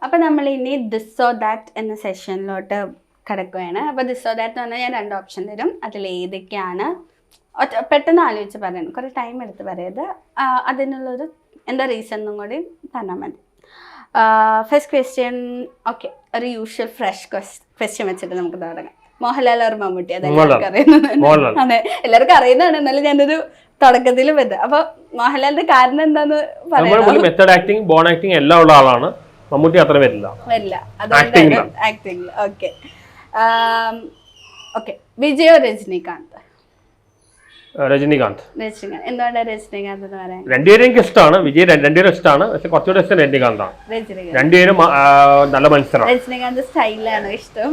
അപ്പം നമ്മൾ ഇനി ദിസ് ഓർ ദാറ്റ് എന്ന സെഷനിലോട്ട് കിടക്കുകയാണ്. അപ്പോൾ ദിസ് ഓർ ദാറ്റ് എന്ന് പറഞ്ഞാൽ ഞാൻ 2 ഓപ്ഷൻ തരും. അതിൽ ഏതൊക്കെയാണ് പെട്ടെന്ന് ആലോചിച്ച് പറയണം, കുറേ ടൈം എടുത്ത് പറയരുത്. അതിനുള്ളൊരു എന്താ റീസൺ എന്നും കൂടി പറഞ്ഞാൽ മതി. ഫസ്റ്റ് ക്വസ്റ്റ്യൻ, ഓക്കെ, ഒരു യൂഷ്വൽ ഫ്രഷ് ക്വസ്റ്റ്യൻ വെച്ചിട്ട് നമുക്ക് തുടങ്ങാം. മോഹൻലാൽ ഓർ മമ്മൂട്ടി? അതെല്ലാവർക്കും അറിയുന്നതാണ്. അതെ, എല്ലാവർക്കും അറിയുന്നതാണ്. എന്നാലും ഞാനൊരു തുടക്കത്തിൽ പറ്റും. അപ്പൊ മോഹൻലാലിന്റെ കാരണം എന്താന്ന് പറയാം. മെത്തേഡ് ആക്ടിങ്, ബോൺ ആക്ടിങ് എല്ലാം ഉള്ള ആളാണ്. മമ്മൂട്ടി അത്ര വരില്ല. അതുകൊണ്ട് ആക്ടിങ്. Okay okay. വിജയോ രജനീകാന്ത്? രജനീകാന്ത്. എന്തുകൊണ്ടാണ് രജനീകാന്ത് എന്ന് പറയാൻ? രണ്ടുപേരും എനിക്ക് ഇഷ്ടമാണ്. വിജയ് രണ്ടുപേരും ഇഷ്ടമാണ്. പക്ഷെ കുറച്ചുകൂടെ ഇഷ്ടം രജനീകാന്താണ്. രണ്ടുപേരും നല്ല മത്സരം. രജനീകാന്ത് സ്റ്റൈലാണോ ഇഷ്ടം?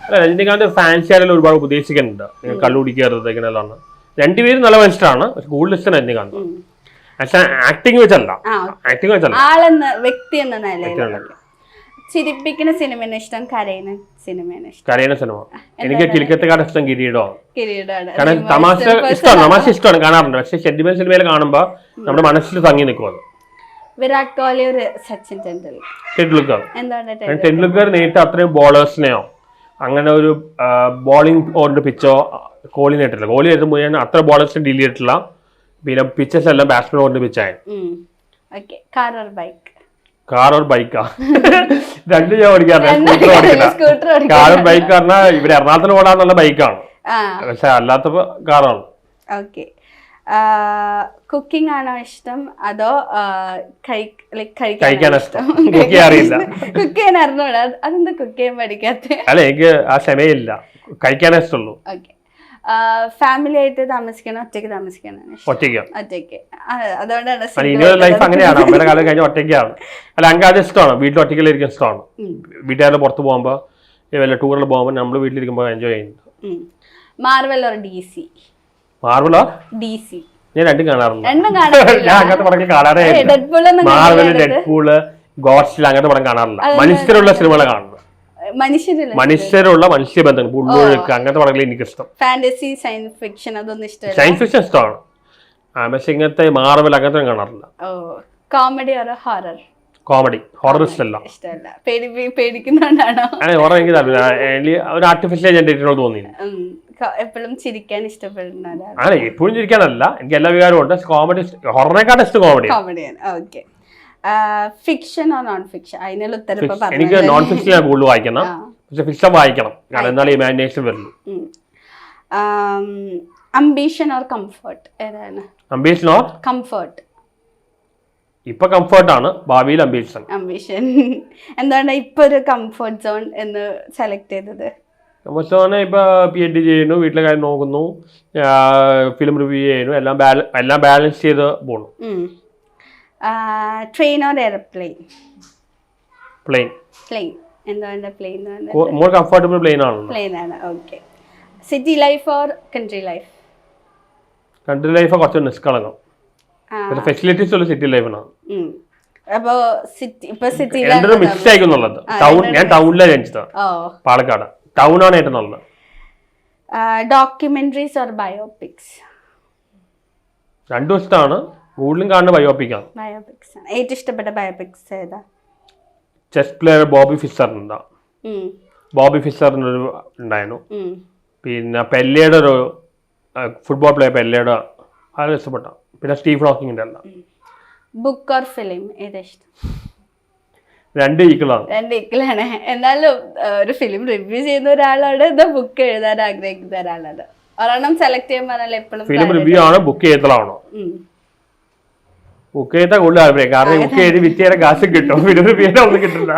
അല്ല, രജനീകാന്ത് ഫാൻസി ആയാലും ഒരുപാട് ഉപദേശിക്കുന്നുണ്ട്. നിങ്ങൾ കള്ളുപിടിക്കരുത് ഇങ്ങനെയുള്ളതാണ്. രണ്ടുപേരും നല്ല മനുഷ്യരാണ്. പക്ഷെ കൂടുതൽ ഇഷ്ടം രജനീകാന്ത്. പക്ഷെ ആക്ടിങ് വെച്ചല്ല. ആക്ടിങ് വെച്ചല്ല, ആളെന്ന വ്യക്തി എന്ന നിലയിൽ. ചിരിപ്പിക്കുന്ന സിനിമയാണ് ഇഷ്ടം, കരയുന്ന സിനിമയാണ് ഇഷ്ടം? കരയുന്ന സിനിമ. എനിക്ക് കിലുക്കത്തെക്കാട് ഇഷ്ടം കിരീടമാണ്. കാരണം തമാശ ഇഷ്ടമാണ്, കാണാറുണ്ട്. പക്ഷെ സെന്റിമെന്റ് സിനിമയിൽ കാണുമ്പോ നമ്മുടെ മനസ്സിൽ തങ്ങി നിൽക്കും അത്. വിരാട് കോഹ്ലി ഒരു സച്ചിൻ ടെണ്ടുൽക്കർ? ടെണ്ടുൽക്കർ നേരിട്ട് അത്രയും ബോളേഴ്സിനെയോ അങ്ങനെ ഒരു ബോളിംഗ് ഓറിന്റെ പിച്ചോ കോഹ്ലി നേരിട്ടില്ല. കോഹ്ലി നേരിട്ട് മുഴുവൻ അത്ര ബോളേഴ്സിനെ ഡീൽ ചെയ്തിട്ടില്ല. പിന്നെ പിച്ചസ് എല്ലാം ബാറ്റ്സ്മാൻ ഓറിന്റെ പിച്ചായി. കാർ ഓർ ബൈക്കാ? രണ്ടും ഞാൻ ഓടിക്കാറില്ല. കാറും ബൈക്ക് പറഞ്ഞാൽ ഇവിടെ എറണാകുളത്തിന് ഓടാന്നുള്ള ബൈക്കാണ്, പക്ഷെ അല്ലാത്തപ്പോ കാറാണ്. ഓക്കെ. കുക്കിംഗ് ആണോ ഇഷ്ടം അതോ കഴിക്കാൻ ഇഷ്ടം? കുക്ക് അറിയില്ല. കുക്ക് ചെയ്യാൻ അറിഞ്ഞൂടാ, അതെന്താ കുക്ക് ചെയ്യാൻ പഠിക്കാത്ത? അല്ല, എനിക്ക് ആ ക്ഷമയില്ല. കഴിക്കാനേ ഇഷ്ടമുള്ളൂ. ഓക്കെ. ഫാമിലി ആയിട്ട് താമസിക്കണം, ഒറ്റയ്ക്ക് താമസിക്കണം? ഒറ്റയ്ക്ക്. അതുകൊണ്ടാണ് ലൈഫ് അങ്ങനെയാണ്. അമ്മയുടെ കാലം കഴിഞ്ഞ ഒറ്റയ്ക്കാണ്. അല്ല, എനിക്ക് അത് ഇഷ്ടമാണ്. വീട്ടിൽ ഒറ്റയ്ക്കിലിരിക്കാൻ ഇഷ്ടമാണ്. വീട്ടുകാരുടെ പുറത്ത് പോകുമ്പോ വല്ല ടൂറിൽ പോകുമ്പോ നമ്മള് വീട്ടിലിരിക്കുമ്പോ എൻജോയ് ചെയ്യുന്നുണ്ട്. Marvel or DC? മാർവലോ DC? ഞാൻ രണ്ടും കാണാറുണ്ട്. ഞാൻ അങ്ങനത്തെ പടങ്ങൾ കാണാറേ ഇല്ല. മാർവൽ, ഡെഡ്പൂള്, ഗോഡ്സില അങ്ങനത്തെ പടം കാണാറില്ല. മനുഷ്യരുള്ള സിനിമകളെ കാണുന്നത്. മനുഷ്യരുള്ള മനുഷ്യബന്ധങ്ങൾ, പുള്ളൊഴുക്ക്, അങ്ങനത്തെ പടങ്ങൾ എനിക്കിഷ്ടം. ഫാന്റസി, സയൻസ് ഫിക്ഷൻ അതൊന്നും ഇഷ്ടമല്ല? സയൻസ് ഫിക്ഷൻ ഇഷ്ടമാണ്, പക്ഷെ ഇങ്ങനത്തെ മാർവൽ അങ്ങനത്തെ കാണാറില്ല. Comedy or horror? Comedy. Horror ഇഷ്ടമല്ല. പേടിക്കുന്നോണ്ടാണോ? ഹൊറർ എനിക്ക് ഒരു ആർട്ടിഫിഷ്യൽ ജനറേറ്റർ തോന്നി. എപ്പോഴും ചിരിക്കാൻ ഇഷ്ടപ്പെടുന്ന ഒരാളാണ്? അല്ല, എപ്പോഴും ചിരിക്കാനല്ല, എനിക്ക് എല്ലാ വികാരവും ഉണ്ട്. കോമഡി, ഹൊററിനെക്കാട്ടും ഇഷ്ടം കോമഡിയാണ്. Okay. Fiction or non fiction? അതിനുള്ള ഉത്തരം എനിക്ക് നോൺ ഫിക്ഷൻ ഞാൻ കൂടുതൽ വായിക്കണം, പക്ഷെ ഫിക്ഷൻ വായിക്കണം, കാരണം എന്നാലും ഇമാജിനേഷൻ വരുള്ളൂ. Ambition or comfort? ഏതാണ്? Ambition or comfort? ഇപ്പൊ കംഫർട്ടാണ്, ഭാവിയിൽ അംബിഷൻ. എന്താണ് ഇപ്പൊ ഒരു കംഫർട്ട് സോൺ എന്ന് സെലക്ട് ചെയ്തത്? കംഫർട്ട് സോൺ ഇപ്പൊ PhD ചെയ്യുന്നു, വീട്ടിലെ കാര്യം നോക്കുന്നു, ഫിലിം റിവ്യൂ ചെയ്യുന്നു, എല്ലാം ബാലൻസ് ചെയ്ത് പോണു. Train or airplane? Plane. Plane. എന്താണ് പ്ലെയിൻ? മോർ കംഫർട്ടബിൾ പ്ലെയിൻ ആണ്. പ്ലെയിൻ ആണ്. Okay. City life or country life? Country life കുറച്ച് നിഷ്കളങ്കം, ഫെസിലിറ്റീസ് ഉള്ള സിറ്റി ലൈഫാണ്. അപ്പോ സിറ്റി മിക്സ് ആയിക്കുന്നുള്ളത്. ഞാൻ ടൗണിലാണ് ജനിച്ചത്, പാലക്കാട്. ടൗൺ ആണ് ഏറ്റവും നല്ലത്. Documentaries or biopics? രണ്ടും ഇഷ്ടമാണ്, കൂടുതലും കാണുന്ന ബയോപിക്കാണ്. ബയോപിക്സ് ആണ്. ഏറ്റവും ഇഷ്ടപ്പെട്ട ബയോപിക്സ് ഏതാ? ചെസ് പ്ലെയർ ബോബി ഫിഷറിനുണ്ടാ. ബോബി ഫിഷറിനൊരു ഉണ്ടായിരുന്നു. പിന്നെ പെല്ലയുടെ ഒരു ഫുട്ബോൾ പ്ലെയർ, പെല്ലയുടെ അത് ഇഷ്ടപ്പെട്ട. പിന്നെ സ്റ്റീഫൻ ഹോക്കിങ്ങിന്റെ അല്ല. ബുക്ക് ഓർ ഫിലിം ഏതാ ഇഷ്ടം? രണ്ട് ഈക്വലാണ്. എന്നാലും ഒരു ഫിലിം റിവ്യൂ ചെയ്യുന്ന ഒരാളോട് ബുക്ക് എഴുതാൻ ആഗ്രഹിക്കുന്ന ഒരാളാണ്. ഒരെണ്ണം സെലക്ട് ചെയ്യാൻ പറഞ്ഞാൽ എപ്പോഴും ഫിലിം റിവ്യൂ ആണോ ബുക്ക് ചെയ്തതാണോ? ബുക്ക് ചെയ്താൽ കൂടുതൽ താല്പര്യം, കാരണം ബുക്ക് ചെയ്ത് വിറ്റ് കാശ് കിട്ടും, ഫിലിം റിവ്യൂ ഒന്നും കിട്ടില്ല.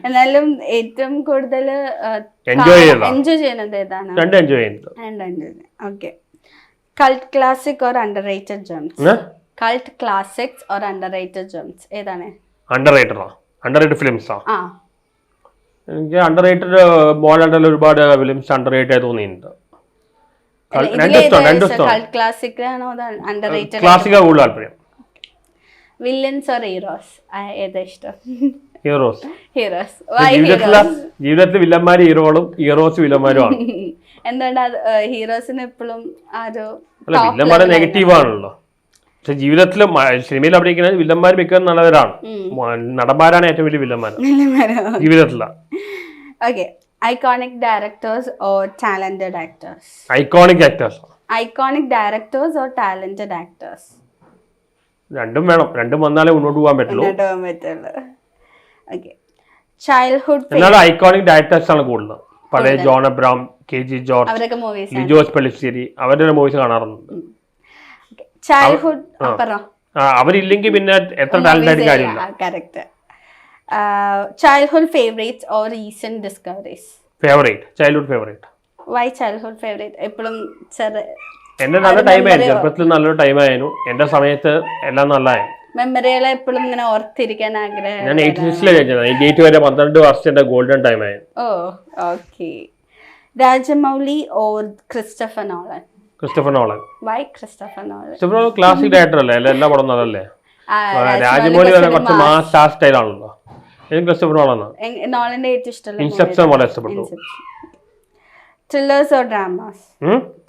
എന്നാലും ഏറ്റവും കൂടുതൽ എൻജോയ് ചെയ്യുന്നത് ഏതാണ്? രണ്ടും എൻജോയ് ചെയ്യുന്നത്. Okay. Cult classic or underrated Gems? Cult classics or underrated Gems ഏതാണ്? അണ്ടർറേറ്റഡ് ഫിലിംസാ. എനിക്ക് അണ്ടർറേറ്റഡ് മോഡൽ ഒരുപാട് ഫിലിംസ് അണ്ടർറേറ്റഡ് തോന്നിയിട്ടുണ്ട്. ക്ലാസിക്കാ കൂടുതൽ താല്പര്യം. വില്ലൻസ് ഓർ ഹീറോസ് ഏതാ ഇഷ്ടം? ഹീറോസ്. ജീവിതത്തിൽ വില്ലന്മാര് ഹീറോകളും ഹീറോസ് വില്ലന്മാരും ആണ്. എന്താണ് ഹീറോസിന് എപ്പോഴും വില്ലന്മാരെ നെഗറ്റീവ് ആണല്ലോ. പക്ഷെ ജീവിതത്തിൽ സിനിമയിൽ അഭിനയിക്കുന്നത് വില്ലന്മാർ മിക്കവാറും നല്ലവരാണ്. നടന്മാരാണ് ഏറ്റവും വലിയ വില്ലന്മാർ ജീവിതത്തില. Okay, iconic directors or talented actors? Iconic actors. Iconic directors or talented actors? രണ്ടും വേണം, രണ്ടും വന്നാലേ മുന്നോട്ട് പോകാൻ പറ്റുള്ളൂ. ഓക്കെ, ചൈൽഡ്ഹുഡ് എന്നാലും ഐക്കോണിക് ഡയറക്ടേഴ്സ് ആണ് കൂടുതൽ. പഴയ ജോൺ അബ്രഹാം, KG ജോർജ്, ലിജോസ് പള്ളിശ്ശേരി, അവരുടെ മൂവീസ് കാണാറുണ്ട്. ചൈൽഡ്ഹുഡ് അവരില്ലെങ്കിൽ പിന്നെ എത്ര ടാലന്റ് ആയിട്ട് കാര്യമില്ല. Correct. Childhood favourites or recent discoveries? Favourite, childhood favourite. Why childhood favourite? എപ്പോഴും എന്റെ നല്ല ടൈമായിരുന്നു, ചെറുപ്പത്തിൽ നല്ലൊരു ടൈമായിരുന്നു. എന്റെ സമയത്ത് എല്ലാം നല്ലതായിരുന്നു. മെമ്മറികളെ എപ്പോഴും ഇങ്ങനെ ഓർത്തിരിക്കാൻ ആഗ്രഹം. ഞാൻ 86 കഴിഞ്ഞത്, 88 വരെ 12 വർഷം എന്റെ ഗോൾഡൻ ടൈമായിരുന്നു. Oh okay. Rajamouli or Christopher Nolan? Christopher Nolan. Why Christopher Nolan? Christopher Nolan classic director അല്ലേ, എല്ലാ പടം നല്ലല്ലേ. രാജമൗലി കുറച്ച് മാസ് ആ സ്റ്റൈലാണല്ലോ. എനിക്ക് ക്രിസ്റ്റഫർ നോളനാണ്. നോളന്റെ ഏറ്റവും ഇഷ്ടമുള്ള ഇൻസെപ്ഷൻ വളരെ ഇഷ്ടപ്പെട്ടു. Thrillers or dramas?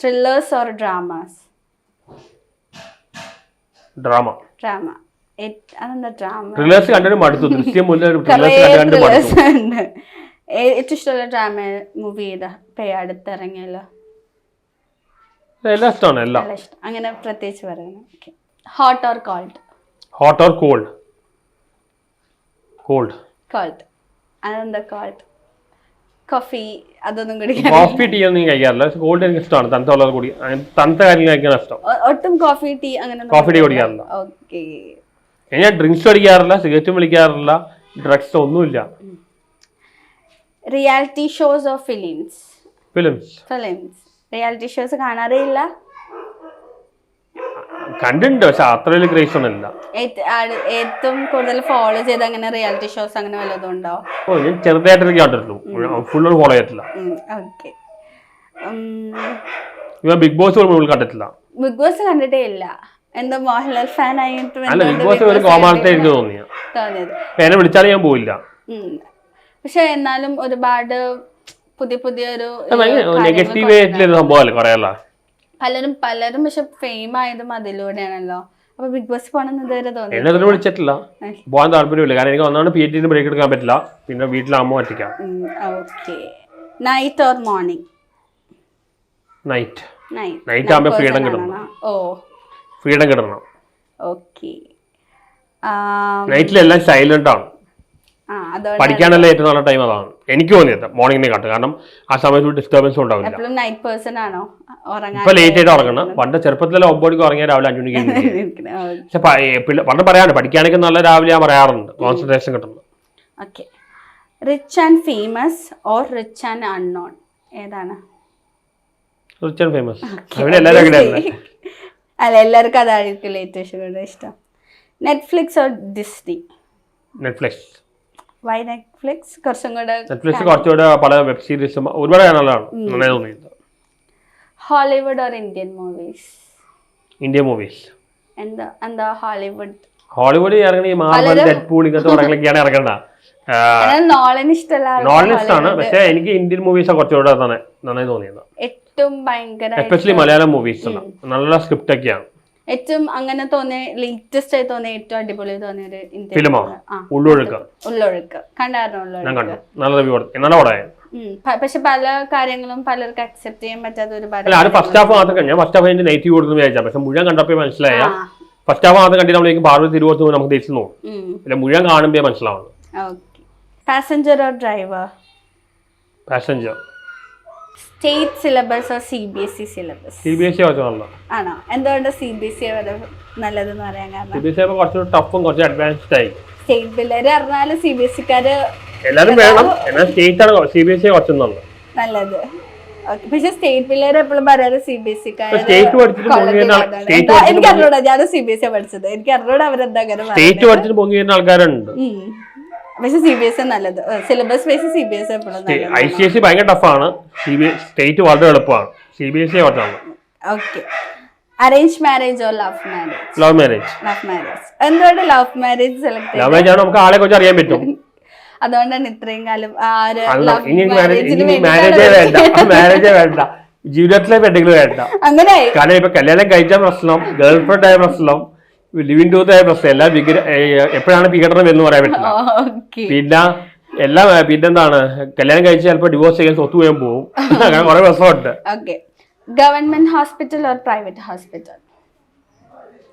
Thrillers or dramas? Drama. Drama. അതെന്താ ഡ്രാമ? Thrillers കണ്ടിട്ട് മടുത്തു. ദൃശ്യം മുതൽ Thrillers കണ്ടിട്ട് മടുത്തു. ഏറ്റവും ഇഷ്ടമുള്ള ഡ്രാമ മൂവി ഏതാ? അടുത്തിറങ്ങിയല്ലോ. എല്ലാം ഇഷ്ടമാണ്, എല്ലാം. അങ്ങനെ പ്രത്യേകിച്ച് പറയണം. Hot or cold? Hot or cold? Cold. Cold. അതെന്താ കോൾഡ്? കോഫി അതൊന്നും കുടിക്കാൻ? കോഫി ടീ ഒന്നും കഴിക്കാറില്ല. കോൾഡ് എനിക്ക് ഇഷ്ടമാണ്. തണുത്തുള്ളത് കൂടി, തണുത്ത കാര്യങ്ങൾ കഴിക്കാൻ ഇഷ്ടം. ഒട്ടും കോഫി ടീ അങ്ങനെ? കോഫി ടീ കുടിക്കാറില്ല. ഓക്കെ. ഞാൻ ഡ്രിങ്ക്സ് അടിക്കാറില്ല, സിഗരറ്റും വിളിക്കാറില്ല, ഡ്രഗ്സ് ഒന്നുമില്ല. Reality shows or films? Films. Films. Reality shows കാണാറേ ഇല്ല? കണ്ടിട്ടുണ്ട്, പക്ഷെ അത്ര വലിയ ക്രേസ് ഒന്നുമില്ല. ഏറ്റവും കൂടുതൽ ഫോളോ ചെയ്ത് അങ്ങനെ റിയാലിറ്റി ഷോസ് അങ്ങനെ വല്ലതും ഉണ്ടോ? ഓ, ഞാൻ ചെറുതായിട്ടൊക്കെ കണ്ടിട്ടുള്ളൂ, ഫുൾ ഫോളോ ചെയ്തിട്ടില്ല. ഓക്കെ. ബിഗ് ബോസ് കണ്ടിട്ടില്ല. ബിഗ് ബോസ് കണ്ടിട്ടേ ഇല്ല. എന്താ മോഹൻലാൽ ഫാൻ ആയിട്ട്? അല്ല, ബിഗ് ബോസ് ഒരു കോമാളിത്തെ എനിക്ക് തോന്നിയത്. എന്നെ വിളിച്ചാലും ഞാൻ പോയില്ല. പക്ഷെ എന്നാലും ഒരുപാട് പുതിയ പുതിയ ഒരു നെഗറ്റീവ് ആയിട്ടുള്ള സംഭവമല്ലേ കുറയല്ല. പലരും പക്ഷെ ഫെയിം ആയതും അതിലൂടെയാണല്ലോ. അപ്പൊ ബിഗ് ബോസ് പോകണമെന്ന് ഇതുവരെ തോന്നി? എന്നെ അതിന് വിളിച്ചിട്ടില്ല, പോകാൻ താല്പര്യമില്ല. കാരണം എനിക്ക് ഒന്നാണ് PhD ബ്രേക്ക് എടുക്കാൻ പറ്റില്ല, പിന്നെ വീട്ടിലെ അമ്മ പറ്റിക്കാം. Okay. Night or morning? Night. Night ആകുമ്പോൾ ഫ്രീഡം കിട്ടണം. ഓ, ഫ്രീഡം കിട്ടണം. ഓക്കെ. നൈറ്റിലെല്ലാം സൈലന്റ് ആണ്. പഠിക്കാനല്ലേ ഏറ്റവും നല്ല ടൈം അതാണ് എനിക്ക് തോന്നിയത്, മോർണിംഗിനെ കാട്ടും. കാരണം ആ സമയത്ത് ഡിസ്റ്റർബൻസ് ഉണ്ടാവില്ല. ഇപ്പൊ ലേറ്റ് ആയിട്ട് ഉറങ്ങണം. പണ്ട് ചെറുപ്പത്തിലെ 9 മണിക്ക് ഉറങ്ങിയാൽ രാവിലെ 5 മണിക്ക്. പക്ഷെ പണ്ട് പറയാറുണ്ട്, പഠിക്കുകയാണെങ്കിൽ നല്ല രാവിലെ ഞാൻ പറയാറുണ്ട്, കോൺസെൻട്രേഷൻ കിട്ടുന്നു. Okay. Rich and famous or rich and unknown? ഏതാണ്? Rich and famous. അല്ല, എല്ലാവർക്കും അതായിരിക്കും ഏറ്റവും ഇഷ്ടം. Netflix or Disney? Netflix. Why Netflix? Netflix കുറച്ചുകൂടെ പല വെബ് സീരീസും ഒരുപാട് നല്ലതാണ്, നന്നായി തോന്നിയത്. Hollywood or Indian movies? Indian movies. എന്താ ഹോളിവുഡ് ഇറങ്ങണ ഈ മാർവൽ, ഡെഡ്പൂൾ ഇങ്ങനത്തെ പടങ്ങളൊക്കെയാണ് ഇറങ്ങണ്ട. നോളൻ ഇഷ്ടമല്ല? നോളൻ ഇഷ്ടമാണ്, പക്ഷെ എനിക്ക് ഇന്ത്യൻ മൂവീസ് കുറച്ചുകൂടെ നന്നായി തോന്നിയത്. ഏറ്റവും ഭയങ്കര എസ്പെഷ്യലി മലയാളം മൂവീസ് നല്ല സ്ക്രിപ്റ്റ് ഒക്കെയാണ്. ഏറ്റവും അങ്ങനെ തോന്നിയ, ലേറ്റസ്റ്റ് ആയി തോന്നിയ, ഏറ്റവും അടിപൊളി തോന്നിയ ഒരു ഇന്ത്യൻ ഫിലിമാണ് ഉള്ളൊഴുക്ക്. കണ്ടായിരുന്നു? നല്ല റിവ്യൂ, നല്ല പടമായിരുന്നു. പക്ഷെ പല കാര്യങ്ങളും പലർക്ക് അക്സെപ്റ്റ് ചെയ്യാൻ പറ്റാത്ത ഒരുപാട്. അല്ല, അത് ഫസ്റ്റ് ഹാഫ് മാത്രം. ഞാൻ ഫസ്റ്റ് ഹാഫ് നെഗറ്റീവ് കൊടുത്തു വിചാരിച്ചാൽ, പക്ഷെ മുഴുവൻ കണ്ടപ്പോൾ മനസ്സിലായ ഫസ്റ്റ് ഹാഫ് മാത്രം കണ്ടിട്ട് നമ്മളേക്ക് പാർവതി തിരുവോത്ത് നമുക്ക് തിരിച്ചു നോക്കും. അല്ല, മുഴുവൻ കാണുമ്പോൾ മനസ്സിലാവുന്നു. Passenger or driver? Passenger. State syllabus or CBSE syllabus? CBSE ആണോ? എന്തുകൊണ്ട് CBSE നല്ലതെന്ന് പറയാൻ കാരണം? CBSE കുറച്ചുകൂടി ടഫും കുറച്ച് അഡ്വാൻസ്ഡ് ആയി. സ്റ്റേറ്റ് പിള്ളേര് പറഞ്ഞാലും CBSE-ക്കാര് എല്ലാരും വേണം, എന്നാൽ സ്റ്റേറ്റ് ആണ് CBSE കുറച്ചൊന്നും നല്ലത്. പക്ഷെ സ്റ്റേറ്റ് പിള്ളേര് എപ്പോഴും പറയാറ് CBSE-ക്കാര്. എനിക്ക് അറിഞ്ഞൂടാ, ഞാൻ CBSE പഠിച്ചത്, എനിക്ക് അറിഞ്ഞൂടാ അവരെന്താ സ്റ്റേറ്റ് പഠിച്ചിട്ട് പൊങ്ങി വരുന്ന ആൾക്കാരുണ്ട്. പക്ഷെ CBSE നല്ലത്, സിലബസ് വൈസ് CBSE എപ്പോഴും. ICSE ഭയങ്കര ടഫാണ്, സ്റ്റേറ്റ് വളരെ എളുപ്പമാണ്, CBSE കുറച്ചാണ്. Okay. Arrange marriage or love marriage? Love marriage. എന്തുകൊണ്ട് ലവ് മാരേജ് സെലക്ട് ചെയ്തത്? ലവ് മാരേജ് ആണ്, നമുക്ക് ആളെ കുറിച്ച് അറിയാൻ പറ്റും. അതുകൊണ്ടാണ് ഇത്രയും കാലം മാരേജേ വേണ്ട, ജീവിതത്തിലെ പെട്ടെങ്കിലും വേണ്ട. അങ്ങനെ കാരണം ഇപ്പൊ കല്യാണം കഴിച്ച പ്രശ്നം, ഗേൾ ഫ്രണ്ട് ആയ പ്രശ്നം, ലിവിങ് ടൂത്തായ പ്രശ്നം എല്ലാ എപ്പോഴാണ് വിഘടനം എന്ന് പറയാൻ പറ്റില്ല. ഓക്കെ പിന്നെ എല്ലാം പിന്നെന്താണ് കല്യാണം കഴിച്ച് ചിലപ്പോൾ ഡിവോഴ്സ് ചെയ്യാൻ സ്വത്ത് ചെയ്യാൻ പോകും. അങ്ങനെ കുറെ പ്രശ്നമുണ്ട്. Okay government hospital or private hospital?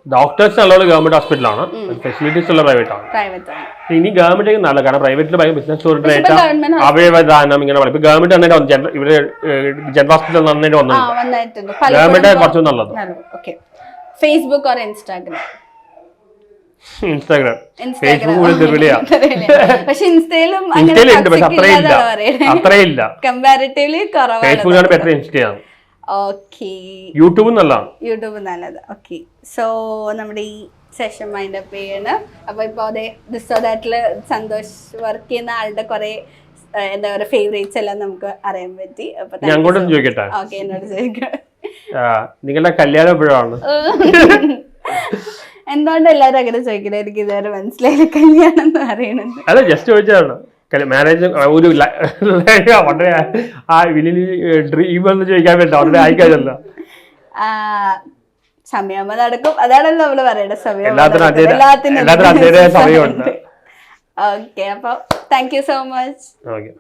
Doctors നല്ലത് ഗവൺമെന്റ് ഹോസ്പിറ്റലാണ്, ഫെസിലിറ്റീസ് ഉള്ള പ്രൈവറ്റ് ആണ്. പ്രൈവറ്റ് ആണ്. ഇനി ഗവൺമെന്റ് നല്ല, കാരണം പ്രൈവറ്റിൽ ഭയങ്കര ബിസിനസ് ഓറിയന്റഡ് ഗവൺമെന്റ് അവയവദാനം ഇങ്ങനെ പറയും. ഇപ്പൊ ഗവൺമെന്റ് നന്നായിട്ട് ഇവര് ജനറൽ ഹോസ്പിറ്റൽ നന്നായിട്ട് വന്നിട്ടുണ്ട്. ഗവൺമെന്റ് കുറച്ച് നല്ലത്. Okay Facebook or Instagram? Instagram. Facebook വിളിയാ, പക്ഷെ ഇൻസ്റ്റയിലും ഇൻസ്റ്റയിലുണ്ട്, പക്ഷെ അത്രയില്ല. കമ്പാരിറ്റീവ്ലി കുറവാണ്. ഫേസ്ബുക്കാണ് ബെറ്റർ, ഇൻസ്റ്റയാണ്. ഓക്കെ യൂട്യൂബ് നല്ലതാണ്. യൂട്യൂബ് നല്ലത്. ഓക്കെ സോ നമ്മുടെ ഈ സെഷൻ മൈൻഡ് അപ്പ് ചെയ്യാണ്. അപ്പൊ ഇപ്പൊ അതെ ദിസോദാറ്റില് സന്തോഷ് വർക്ക് ചെയ്യുന്ന ആളുടെ കുറെ എന്താ പറയുക ഫേവറേറ്റ്സ് എല്ലാം നമുക്ക് അറിയാൻ പറ്റി. അപ്പൊ ഞാൻ അങ്ങോട്ടും ചോദിക്കട്ടെ? ഓക്കെ എന്നോട് ചോദിക്കാം. നിങ്ങളുടെ കല്യാണം എപ്പോഴാണ്? എന്തുകൊണ്ട് എല്ലാരും അങ്ങനെ ചോദിക്കണേ? എനിക്ക് ഇതുവരെ മനസ്സിലായില്ല കല്യാണം എന്ന് പറയണത്. അല്ല ജസ്റ്റ് ചോദിച്ചതാണ്. മാരേജ് ഒരു വളരെ ആ വലിയ ഡ്രീം എന്ന് ചോദിക്കാൻ പറ്റില്ല, വളരെ ആയിക്കഴിഞ്ഞല്ല. സമയം നടക്കും, അതാണല്ലോ നമ്മള് പറയണ സമയം. എല്ലാത്തിനും സമയമുണ്ട്. ഓക്കെ അപ്പൊ thank you so much. Okay.